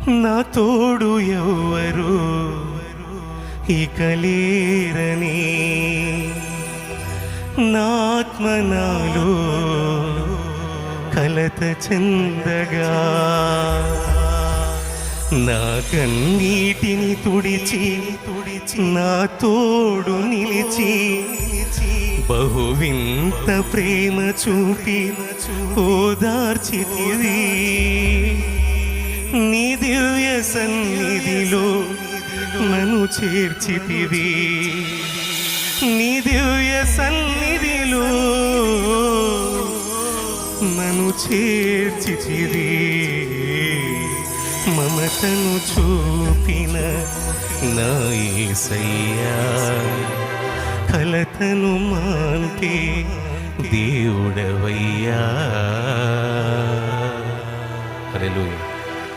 నా తోడు ఎవ్వరు ఇక లేరని, నా ఆత్మ నాలో కలత చెందగా, నా కన్నీటిని తుడిచి నా తోడు నిలిచి, బహువింత ప్రేమ చూపి ఓదార్చితివి. నీ దివ్య సన్నిధిలో నన్ను చేర్చితివి, నీ దివ్య సన్నిధిలో నన్ను చేర్చితివి. మమతను చూపిన నా యేసయ్యా, కలతను మాన్పే దేవుడవయ్యా. హల్లెలూయా.